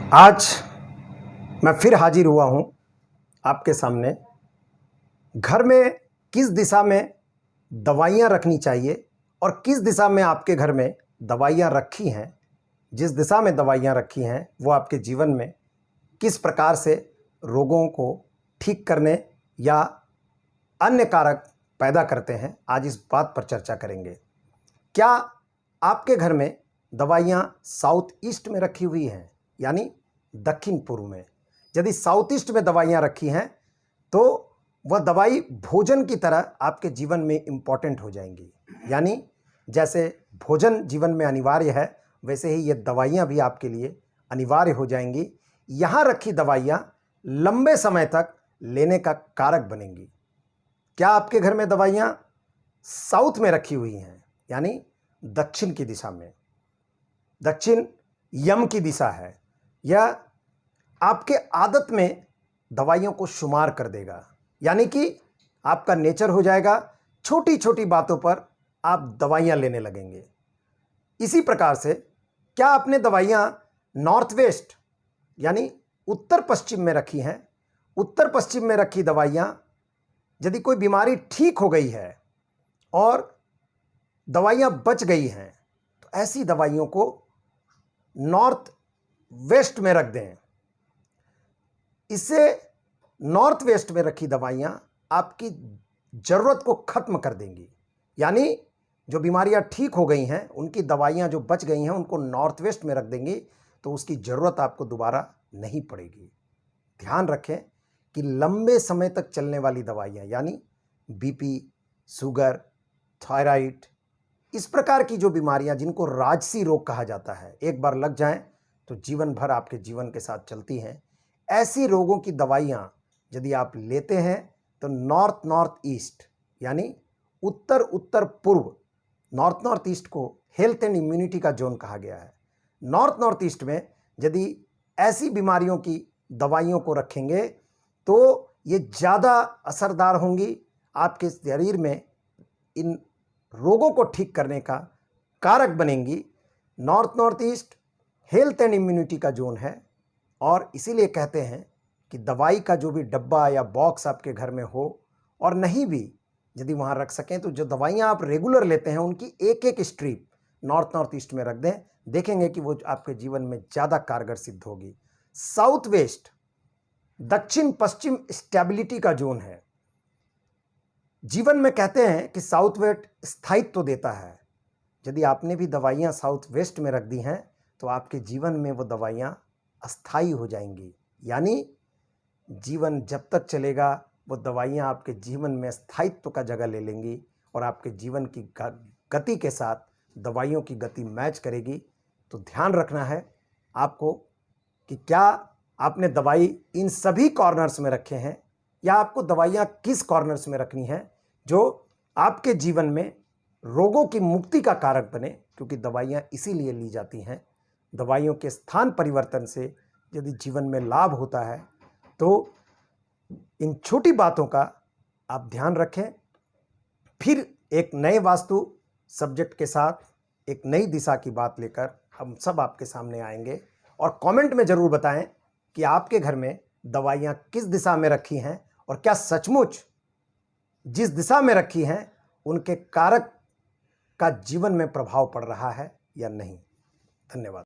आज मैं फिर हाजिर हुआ हूं आपके सामने। घर में किस दिशा में दवाइयां रखनी चाहिए और किस दिशा में आपके घर में दवाइयां रखी हैं, जिस दिशा में दवाइयां रखी हैं वो आपके जीवन में किस प्रकार से रोगों को ठीक करने या अन्य कारक पैदा करते हैं, आज इस बात पर चर्चा करेंगे। क्या आपके घर में दवाइयां साउथ ईस्ट में रखी हुई हैं, यानी दक्षिण पूर्व में? यदि साउथ ईस्ट में दवाइयां रखी हैं तो वह दवाई भोजन की तरह आपके जीवन में इंपॉर्टेंट हो जाएंगी। यानी जैसे भोजन जीवन में अनिवार्य है, वैसे ही ये दवाइयां भी आपके लिए अनिवार्य हो जाएंगी। यहाँ रखी दवाइयां लंबे समय तक लेने का कारक बनेंगी। क्या आपके घर में दवाइयां साउथ में रखी हुई हैं, यानी दक्षिण की दिशा में? दक्षिण यम की दिशा है, यह आपके आदत में दवाइयों को शुमार कर देगा। यानी कि आपका नेचर हो जाएगा, छोटी छोटी बातों पर आप दवाइयां लेने लगेंगे। इसी प्रकार से क्या आपने दवाइयां नॉर्थ वेस्ट यानी उत्तर पश्चिम में रखी हैं? उत्तर पश्चिम में रखी दवाइयां, यदि कोई बीमारी ठीक हो गई है और दवाइयां बच गई हैं तो ऐसी दवाइयों को नॉर्थ वेस्ट में रख दें। इससे नॉर्थ वेस्ट में रखी दवाइयां आपकी ज़रूरत को ख़त्म कर देंगी। यानी जो बीमारियां ठीक हो गई हैं, उनकी दवाइयां जो बच गई हैं, उनको नॉर्थ वेस्ट में रख देंगी तो उसकी ज़रूरत आपको दोबारा नहीं पड़ेगी। ध्यान रखें कि लंबे समय तक चलने वाली दवाइयां, यानी बीपी, शुगर, थायराइड, इस प्रकार की जो बीमारियां जिनको राजसी रोग कहा जाता है, एक बार लग जाएं तो जीवन भर आपके जीवन के साथ चलती हैं। ऐसी रोगों की दवाइयां यदि आप लेते हैं तो नॉर्थ ईस्ट यानी उत्तर उत्तर पूर्व, नॉर्थ ईस्ट को हेल्थ एंड इम्यूनिटी का जोन कहा गया है। नॉर्थ ईस्ट में यदि ऐसी बीमारियों की दवाइयों को रखेंगे तो ये ज़्यादा असरदार होंगी, आपके शरीर में इन रोगों को ठीक करने का कारक बनेंगी। North east health and immunity का जोन है और इसीलिए कहते हैं कि दवाई का जो भी डब्बा या बॉक्स आपके घर में हो, और नहीं भी यदि वहाँ रख सकें तो जो दवाइयाँ आप रेगुलर लेते हैं उनकी एक एक स्ट्रिप नॉर्थ ईस्ट में रख दें। देखेंगे कि वो आपके जीवन में ज़्यादा कारगर सिद्ध होगी। साउथ वेस्ट दक्षिण पश्चिम स्टेबिलिटी का जोन है। जीवन में कहते हैं कि साउथ वेस्ट स्थायित्व देता है। यदि आपने भी दवाइयाँ साउथ वेस्ट में रख दी हैं तो आपके जीवन में वो दवाइयाँ अस्थायी हो जाएंगी। यानी जीवन जब तक चलेगा वो दवाइयाँ आपके जीवन में स्थायित्व का जगह ले लेंगी और आपके जीवन की गति के साथ दवाइयों की गति मैच करेगी। तो ध्यान रखना है आपको कि क्या आपने दवाई इन सभी कॉर्नर्स में रखे हैं या आपको दवाइयाँ किस कॉर्नर्स में रखनी है जो आपके जीवन में रोगों की मुक्ति का कारक बने। क्योंकि दवाइयाँ इसीलिए ली जाती हैं। दवाइयों के स्थान परिवर्तन से यदि जीवन में लाभ होता है तो इन छोटी बातों का आप ध्यान रखें। फिर एक नए वास्तु सब्जेक्ट के साथ एक नई दिशा की बात लेकर हम सब आपके सामने आएंगे। और कमेंट में ज़रूर बताएं कि आपके घर में दवाइयाँ किस दिशा में रखी हैं और क्या सचमुच जिस दिशा में रखी हैं उनके कारक का जीवन में प्रभाव पड़ रहा है या नहीं। धन्यवाद।